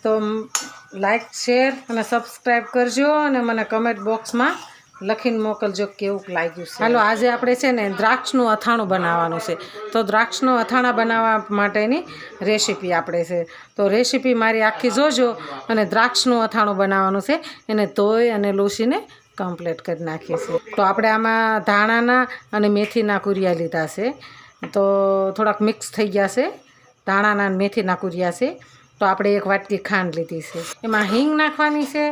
તો like share અને subscribe કરજો અને મને કમેન્ટ બોક્સમાં લખીને મોકલજો કેવું લાગ્યું છે. હાલો આજે આપણે છે ને દ્રાક્ષનું અથાણું બનાવવાનું છે. તો દ્રાક્ષનું અથાણા બનાવવા માટેની રેસીપી આપણે છે. તો રેસીપી મારી આખી જોજો અને દ્રાક્ષનું અથાણું બનાવવાનું છે. એને ધોઈ અને લૂસીને કમ્પ્લીટ કરી નાખીએ છીએ. તો આપણે આમાં ધાણાના અને મેથીના કુરિયા લીધા છે. તો થોડાક મિક્સ થઈ ગયા છે. ધાણાના અને મેથીના કુરિયા છે. તો આપણે એક વાટકી ખાંડ લીધી છે. એમાં હિંગ નાખવાની છે.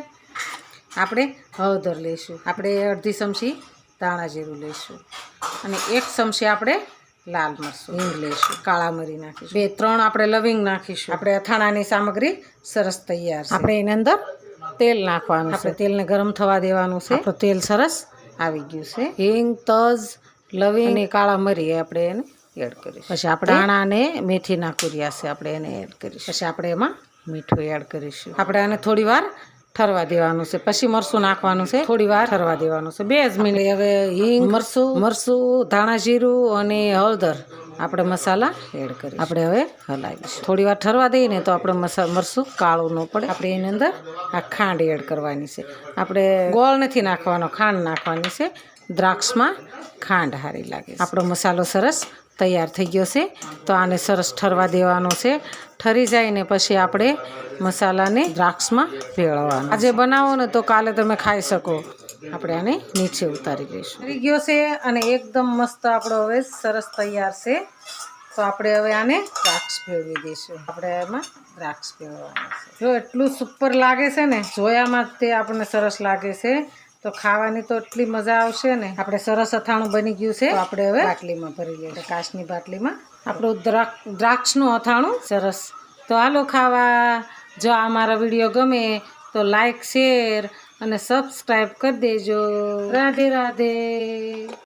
આપણે હળદર લઈશું. આપણે અડધી ચમચી ધાણા જીરું લઈશું અને 1 ચમચી આપણે લાલ મરચું હિંગ લઈશું. કાળા મરી નાખીશું. 2-3 આપણે લવિંગ નાખીશું. આપણે અથાણાની સામગ્રી સરસ તૈયાર છે. આપણે એની અંદર તેલ નાખવાનું છે. આપણે તેલને ગરમ થવા દેવાનું છે. આપણું તેલ સરસ આવી ગયું છે. હિંગ, તજ, લવિંગ અને કાળા મરી આપણે એને એડ કરીશું. પછી આપણે ધાણા અને મેથીના કુરિયા છે. આપણે એને એડ કરીશું. પછી આપણે એમાં મીઠું એડ કરીશું. આપણે આને થોડી વાર ઠરવા દેવાનું છે. પછી મરચું નાખવાનું છે. થોડી વાર ઠરવા દેવાનું છે. 2 જ મિનિટ. હવે હિંગ, મરચું, ધાણા જીરું અને હળદર આપણે મસાલા એડ કરીશું. આપણે હવે હલાવીશું. થોડી વાર ઠરવા દઈએ ને તો આપણે મરચું કાળું ન પડે. આપણે એની અંદર આ ખાંડ એડ કરવાની છે. આપણે ગોળ નથી નાખવાનો, ખાંડ નાખવાની છે. દ્રાક્ષમાં ખાંડ સારી લાગે. આપણો મસાલો સરસ તૈયાર થઈ ગયો છે. તો આને સરસ ઠરવા દેવાનો છે. ઠરી જાય ને પછી આપણે મસાલાને દ્રાક્ષમાં ભેળવવાનો. આજે બનાવો ને તો કાલે તમે ખાઈ શકો. આપણે આને નીચે ઉતારી લઈશું. ઠરી ગયો છે અને એકદમ મસ્ત આપણો હવે સરસ તૈયાર છે. તો આપણે હવે આને દ્રાક્ષ ભેળવી દઈશું. આપણે એમાં દ્રાક્ષ ભેળવવાનું છે. જો એટલું સુપર લાગે છે ને, જોયામાં જ તે આપણને સરસ લાગે છે. તો ખાવાની તો એટલી મજા આવશે ને. આપણે સરસ અથાણું બની ગયું છે. તો આપણે હવે બાટલીમાં ભરી લઈએ. કાચની બાટલીમાં આપણું દ્રાક્ષનું અથાણું સરસ. તો હાલો ખાવા. જો આ મારા વિડીયો ગમે તો લાઈક, શેર અને સબસ્ક્રાઈબ કરી દેજો. રાધે રાધે.